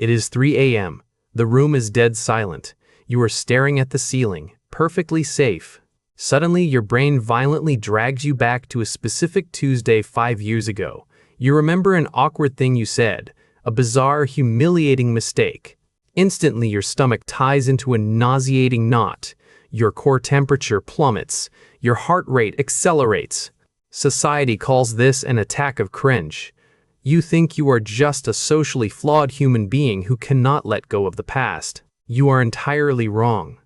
It is 3 a.m. The room is dead silent. You are staring at the ceiling, perfectly safe. Suddenly, your brain violently drags you back to a specific Tuesday 5 years ago. You remember an awkward thing you said, a bizarre, humiliating mistake. Instantly, your stomach ties into a nauseating knot. Your core temperature plummets. Your heart rate accelerates. Society calls this an attack of cringe. You think you are just a socially flawed human being who cannot let go of the past. You are entirely wrong.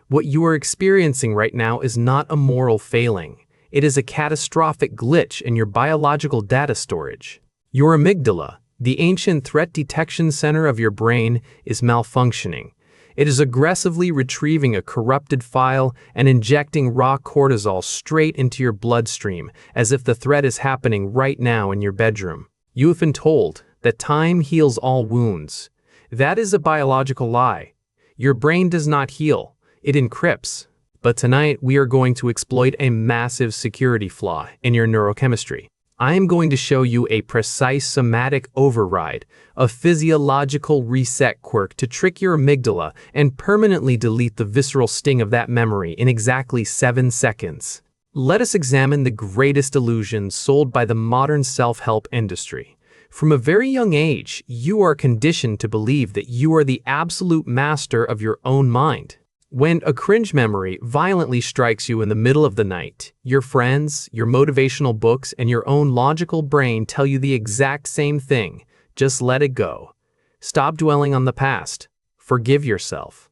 What you are experiencing right now is not a moral failing. It is a catastrophic glitch in your biological data storage. Your amygdala, the ancient threat detection center of your brain, is malfunctioning. It is aggressively retrieving a corrupted file and injecting raw cortisol straight into your bloodstream as if the threat is happening right now in your bedroom. You have been told that time heals all wounds. That is a biological lie. Your brain does not heal, it encrypts. But tonight we are going to exploit a massive security flaw in your neurochemistry. I am going to show you a precise somatic override, a physiological reset quirk to trick your amygdala and permanently delete the visceral sting of that memory in exactly 7 seconds. Let us examine the greatest illusion sold by the modern self-help industry. From a very young age, you are conditioned to believe that you are the absolute master of your own mind. When a cringe memory violently strikes you in the middle of the night, your friends, your motivational books, and your own logical brain tell you the exact same thing. Just let it go. Stop dwelling on the past. Forgive yourself.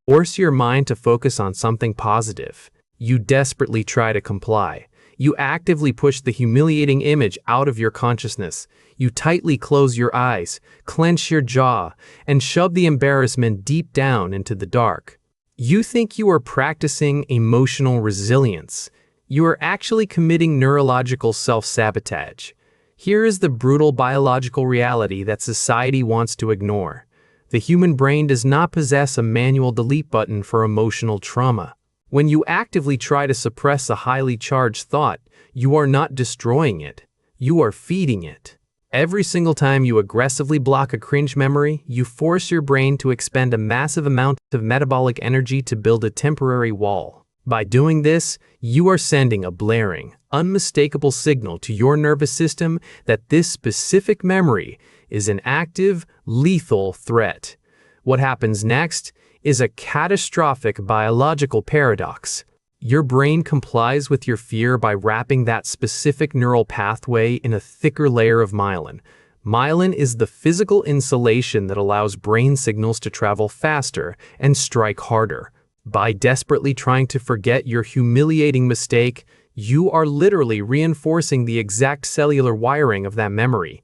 Force your mind to focus on something positive. You desperately try to comply. You actively push the humiliating image out of your consciousness. You tightly close your eyes, clench your jaw, and shove the embarrassment deep down into the dark. You think you are practicing emotional resilience. You are actually committing neurological self-sabotage. Here is the brutal biological reality that society wants to ignore. The human brain does not possess a manual delete button for emotional trauma. When you actively try to suppress a highly charged thought, you are not destroying it. You are feeding it. Every single time you aggressively block a cringe memory, you force your brain to expend a massive amount of metabolic energy to build a temporary wall. By doing this, you are sending a blaring, unmistakable signal to your nervous system that this specific memory is an active, lethal threat. What happens next is a catastrophic biological paradox. Your brain complies with your fear by wrapping that specific neural pathway in a thicker layer of myelin. Myelin is the physical insulation that allows brain signals to travel faster and strike harder. By desperately trying to forget your humiliating mistake, you are literally reinforcing the exact cellular wiring of that memory.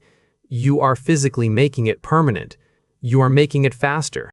You are physically making it permanent. You are making it faster.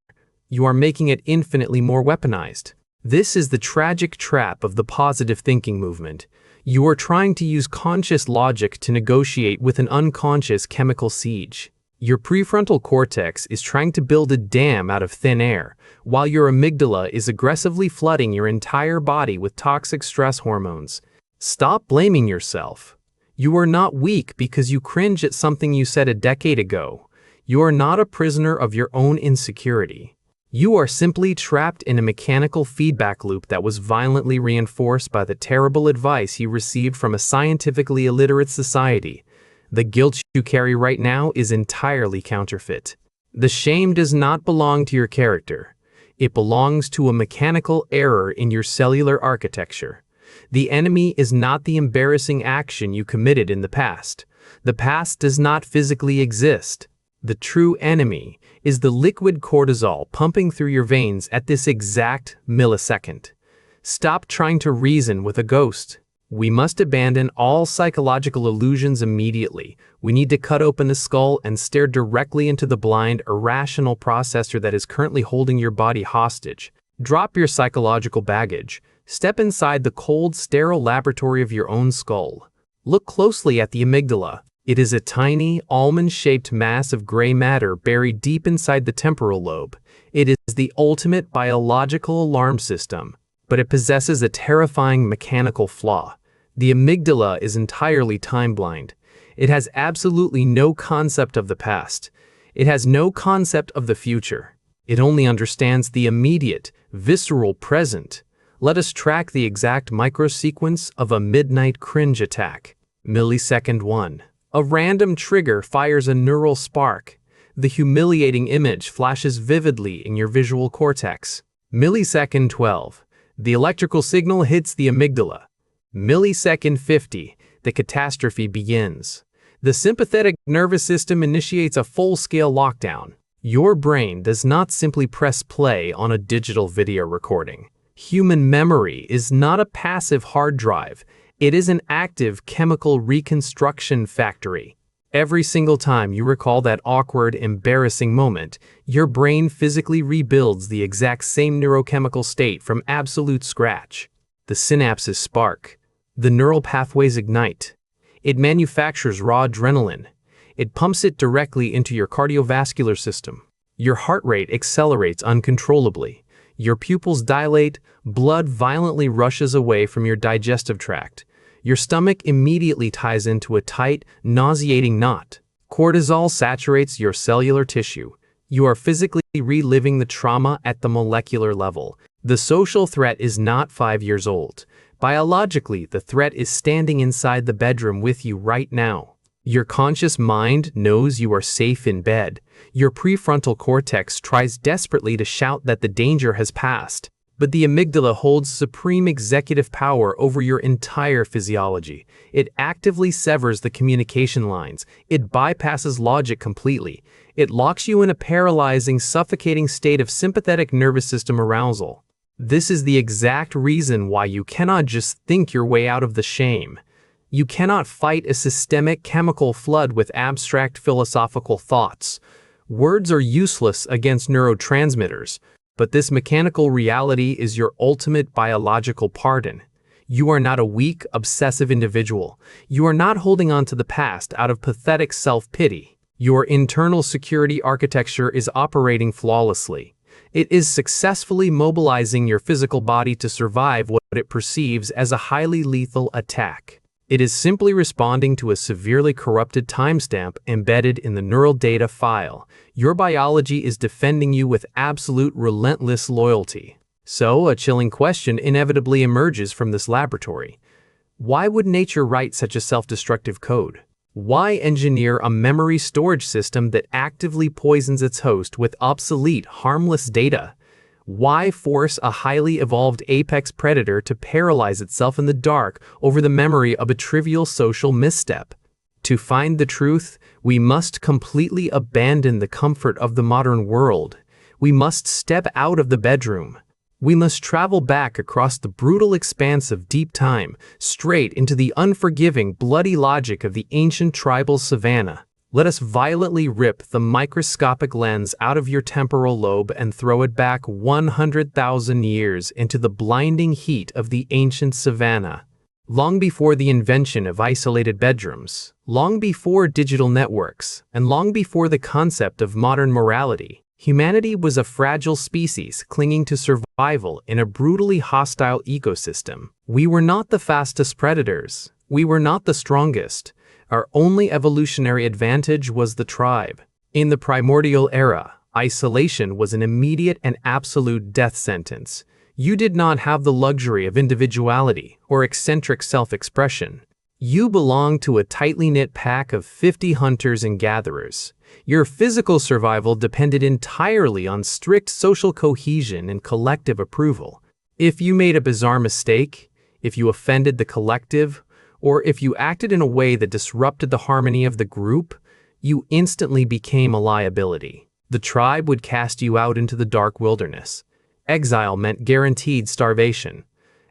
You are making it infinitely more weaponized. This is the tragic trap of the positive thinking movement. You are trying to use conscious logic to negotiate with an unconscious chemical siege. Your prefrontal cortex is trying to build a dam out of thin air, while your amygdala is aggressively flooding your entire body with toxic stress hormones. Stop blaming yourself. You are not weak because you cringe at something you said a decade ago. You are not a prisoner of your own insecurity. You are simply trapped in a mechanical feedback loop that was violently reinforced by the terrible advice you received from a scientifically illiterate society. The guilt you carry right now is entirely counterfeit. The shame does not belong to your character. It belongs to a mechanical error in your cellular architecture. The enemy is not the embarrassing action you committed in the past. The past does not physically exist. The true enemy is the liquid cortisol pumping through your veins at this exact millisecond. Stop trying to reason with a ghost. We must abandon all psychological illusions immediately. We need to cut open the skull and stare directly into the blind, irrational processor that is currently holding your body hostage. Drop your psychological baggage. Step inside the cold, sterile laboratory of your own skull. Look closely at the amygdala. It is a tiny, almond-shaped mass of gray matter buried deep inside the temporal lobe. It is the ultimate biological alarm system, but it possesses a terrifying mechanical flaw. The amygdala is entirely time-blind. It has absolutely no concept of the past. It has no concept of the future. It only understands the immediate, visceral present. Let us track the exact microsequence of a midnight cringe attack. Millisecond 1. A random trigger fires a neural spark. The humiliating image flashes vividly in your visual cortex. Millisecond 12. The electrical signal hits the amygdala. Millisecond 50. The catastrophe begins. The sympathetic nervous system initiates a full-scale lockdown. Your brain does not simply press play on a digital video recording. Human memory is not a passive hard drive. It is an active chemical reconstruction factory. Every single time you recall that awkward, embarrassing moment, your brain physically rebuilds the exact same neurochemical state from absolute scratch. The synapses spark. The neural pathways ignite. It manufactures raw adrenaline. It pumps it directly into your cardiovascular system. Your heart rate accelerates uncontrollably. Your pupils dilate. Blood violently rushes away from your digestive tract. Your stomach immediately ties into a tight, nauseating knot. Cortisol saturates your cellular tissue. You are physically reliving the trauma at the molecular level. The social threat is not 5 years old. Biologically, the threat is standing inside the bedroom with you right now. Your conscious mind knows you are safe in bed. Your prefrontal cortex tries desperately to shout that the danger has passed. But the amygdala holds supreme executive power over your entire physiology. It actively severs the communication lines. It bypasses logic completely. It locks you in a paralyzing, suffocating state of sympathetic nervous system arousal. This is the exact reason why you cannot just think your way out of the shame. You cannot fight a systemic chemical flood with abstract philosophical thoughts. Words are useless against neurotransmitters. But this mechanical reality is your ultimate biological pardon. You are not a weak, obsessive individual. You are not holding on to the past out of pathetic self-pity. Your internal security architecture is operating flawlessly. It is successfully mobilizing your physical body to survive what it perceives as a highly lethal attack. It is simply responding to a severely corrupted timestamp embedded in the neural data file. Your biology is defending you with absolute relentless loyalty. So, a chilling question inevitably emerges from this laboratory. Why would nature write such a self-destructive code? Why engineer a memory storage system that actively poisons its host with obsolete, harmless data? Why force a highly evolved apex predator to paralyze itself in the dark over the memory of a trivial social misstep? To find the truth, we must completely abandon the comfort of the modern world. We must step out of the bedroom. We must travel back across the brutal expanse of deep time, straight into the unforgiving, bloody logic of the ancient tribal savannah. Let us violently rip the microscopic lens out of your temporal lobe and throw it back 100,000 years into the blinding heat of the ancient savannah. Long before the invention of isolated bedrooms, long before digital networks, and long before the concept of modern morality, humanity was a fragile species clinging to survival in a brutally hostile ecosystem. We were not the fastest predators. We were not the strongest. Our only evolutionary advantage was the tribe. In the primordial era, isolation was an immediate and absolute death sentence. You did not have the luxury of individuality or eccentric self-expression. You belonged to a tightly knit pack of 50 hunters and gatherers. Your physical survival depended entirely on strict social cohesion and collective approval. If you made a bizarre mistake, if you offended the collective, or if you acted in a way that disrupted the harmony of the group, you instantly became a liability. The tribe would cast you out into the dark wilderness. Exile meant guaranteed starvation.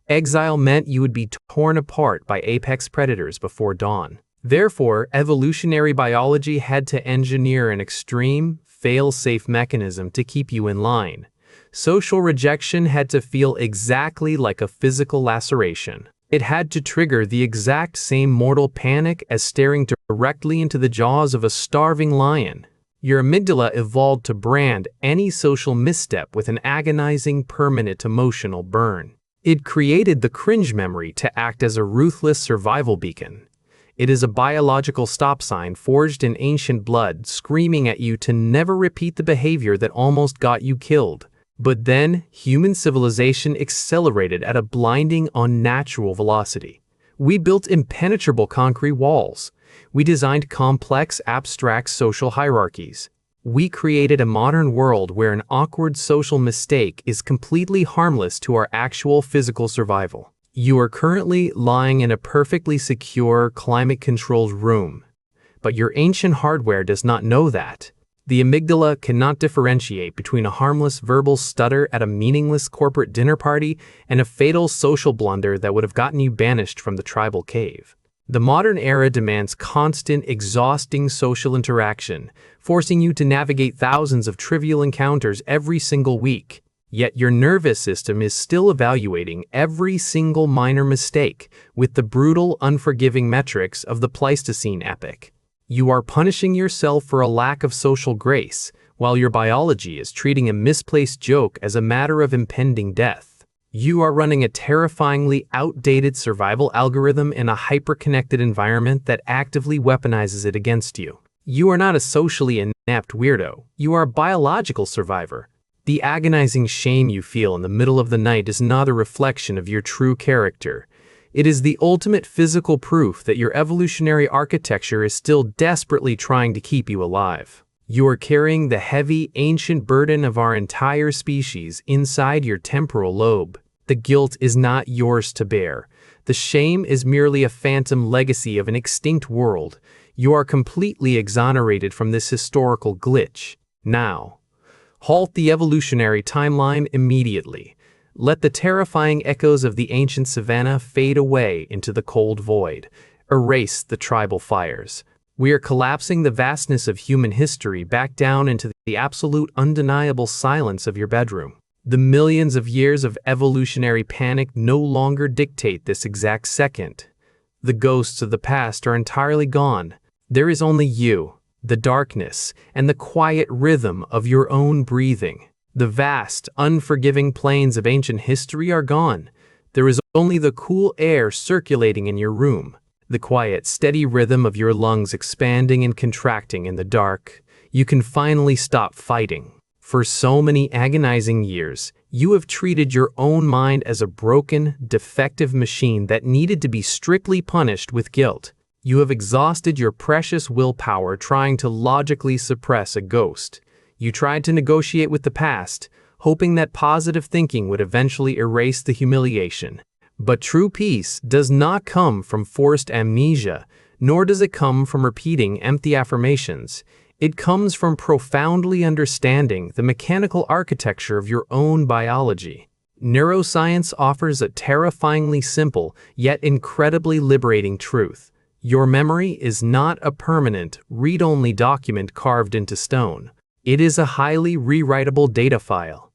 Exile meant you would be torn apart by apex predators before dawn. Therefore, evolutionary biology had to engineer an extreme, fail-safe mechanism to keep you in line. Social rejection had to feel exactly like a physical laceration. It had to trigger the exact same mortal panic as staring directly into the jaws of a starving lion. Your amygdala evolved to brand any social misstep with an agonizing, permanent emotional burn. It created the cringe memory to act as a ruthless survival beacon. It is a biological stop sign forged in ancient blood, screaming at you to never repeat the behavior that almost got you killed. But then, human civilization accelerated at a blinding, unnatural velocity. We built impenetrable concrete walls. We designed complex, abstract social hierarchies. We created a modern world where an awkward social mistake is completely harmless to our actual physical survival. You are currently lying in a perfectly secure, climate-controlled room, but your ancient hardware does not know that. The amygdala cannot differentiate between a harmless verbal stutter at a meaningless corporate dinner party and a fatal social blunder that would have gotten you banished from the tribal cave. The modern era demands constant, exhausting social interaction, forcing you to navigate thousands of trivial encounters every single week. Yet your nervous system is still evaluating every single minor mistake with the brutal, unforgiving metrics of the Pleistocene epoch. You are punishing yourself for a lack of social grace, while your biology is treating a misplaced joke as a matter of impending death. You are running a terrifyingly outdated survival algorithm in a hyper-connected environment that actively weaponizes it against you. You are not a socially inept weirdo. You are a biological survivor. The agonizing shame you feel in the middle of the night is not a reflection of your true character. It is the ultimate physical proof that your evolutionary architecture is still desperately trying to keep you alive. You are carrying the heavy, ancient burden of our entire species inside your temporal lobe. The guilt is not yours to bear. The shame is merely a phantom legacy of an extinct world. You are completely exonerated from this historical glitch. Now, halt the evolutionary timeline immediately. Let the terrifying echoes of the ancient savanna fade away into the cold void. Erase the tribal fires. We are collapsing the vastness of human history back down into the absolute undeniable silence of your bedroom. The millions of years of evolutionary panic no longer dictate this exact second. The ghosts of the past are entirely gone. There is only you, the darkness, and the quiet rhythm of your own breathing. The vast, unforgiving plains of ancient history are gone. There is only the cool air circulating in your room, the quiet, steady rhythm of your lungs expanding and contracting in the dark. You can finally stop fighting. For so many agonizing years, you have treated your own mind as a broken, defective machine that needed to be strictly punished with guilt. You have exhausted your precious willpower trying to logically suppress a ghost. You tried to negotiate with the past, hoping that positive thinking would eventually erase the humiliation. But true peace does not come from forced amnesia, nor does it come from repeating empty affirmations. It comes from profoundly understanding the mechanical architecture of your own biology. Neuroscience offers a terrifyingly simple, yet incredibly liberating truth. Your memory is not a permanent, read-only document carved into stone. It is a highly rewritable data file.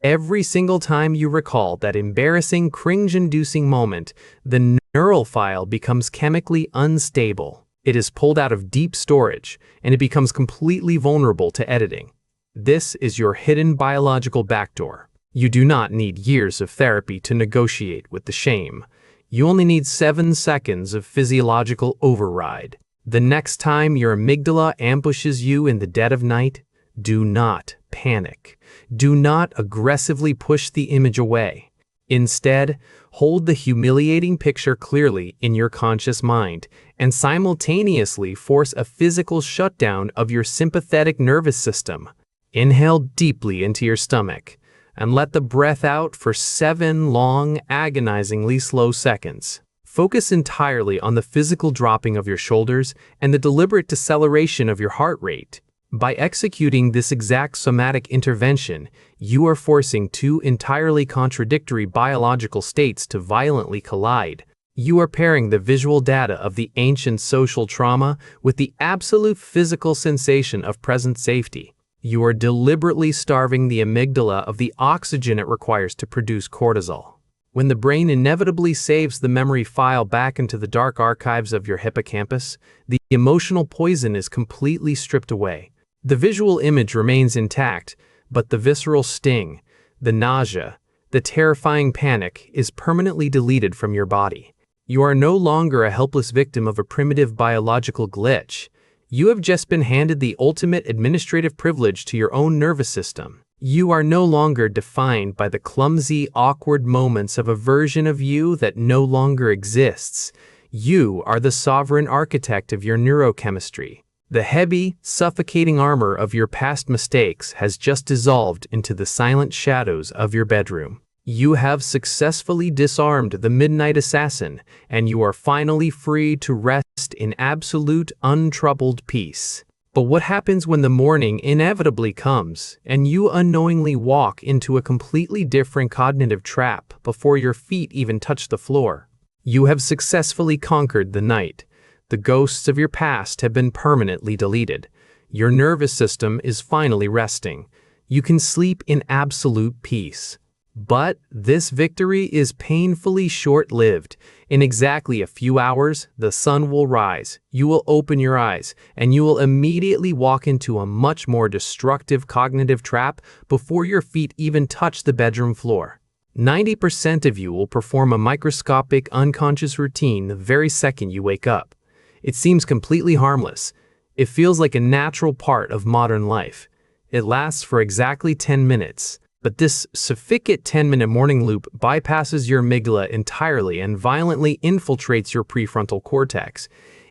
Every single time you recall that embarrassing, cringe-inducing moment, the neural file becomes chemically unstable. It is pulled out of deep storage, and it becomes completely vulnerable to editing. This is your hidden biological backdoor. You do not need years of therapy to negotiate with the shame. You only need 7 seconds of physiological override. The next time your amygdala ambushes you in the dead of night, do not panic. Do not aggressively push the image away. Instead, hold the humiliating picture clearly in your conscious mind and simultaneously force a physical shutdown of your sympathetic nervous system. Inhale deeply into your stomach and let the breath out for 7 long, agonizingly slow seconds. Focus entirely on the physical dropping of your shoulders and the deliberate deceleration of your heart rate. By executing this exact somatic intervention, you are forcing 2 entirely contradictory biological states to violently collide. You are pairing the visual data of the ancient social trauma with the absolute physical sensation of present safety. You are deliberately starving the amygdala of the oxygen it requires to produce cortisol. When the brain inevitably saves the memory file back into the dark archives of your hippocampus, the emotional poison is completely stripped away. The visual image remains intact, but the visceral sting, the nausea, the terrifying panic is permanently deleted from your body. You are no longer a helpless victim of a primitive biological glitch. You have just been handed the ultimate administrative privilege to your own nervous system. You are no longer defined by the clumsy, awkward moments of a version of you that no longer exists. You are the sovereign architect of your neurochemistry. The heavy, suffocating armor of your past mistakes has just dissolved into the silent shadows of your bedroom. You have successfully disarmed the midnight assassin, and you are finally free to rest in absolute, untroubled peace. But what happens when the morning inevitably comes, and you unknowingly walk into a completely different cognitive trap before your feet even touch the floor? You have successfully conquered the night. The ghosts of your past have been permanently deleted. Your nervous system is finally resting. You can sleep in absolute peace. But this victory is painfully short-lived. In exactly a few hours, the sun will rise, you will open your eyes, and you will immediately walk into a much more destructive cognitive trap before your feet even touch the bedroom floor. 90% of you will perform a microscopic unconscious routine the very second you wake up. It seems completely harmless. It feels like a natural part of modern life. It lasts for exactly 10 minutes. But this sufficient 10-minute morning loop bypasses your amygdala entirely and violently infiltrates your prefrontal cortex.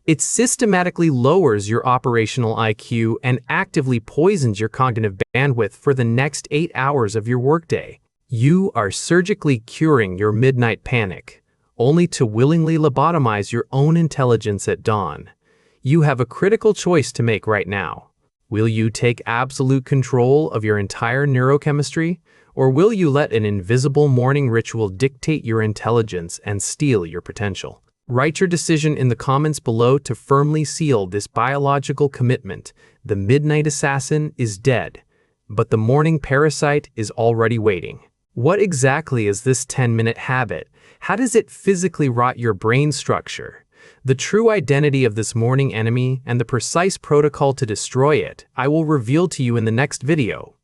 It systematically lowers your operational IQ and actively poisons your cognitive bandwidth for the next 8 hours of your workday. You are surgically curing your midnight panic, only to willingly lobotomize your own intelligence at dawn. You have a critical choice to make right now. Will you take absolute control of your entire neurochemistry, or will you let an invisible morning ritual dictate your intelligence and steal your potential? Write your decision in the comments below to firmly seal this biological commitment. The midnight assassin is dead, but the morning parasite is already waiting. What exactly is this 10-minute habit? How does it physically rot your brain structure? The true identity of this morning enemy and the precise protocol to destroy it, I will reveal to you in the next video.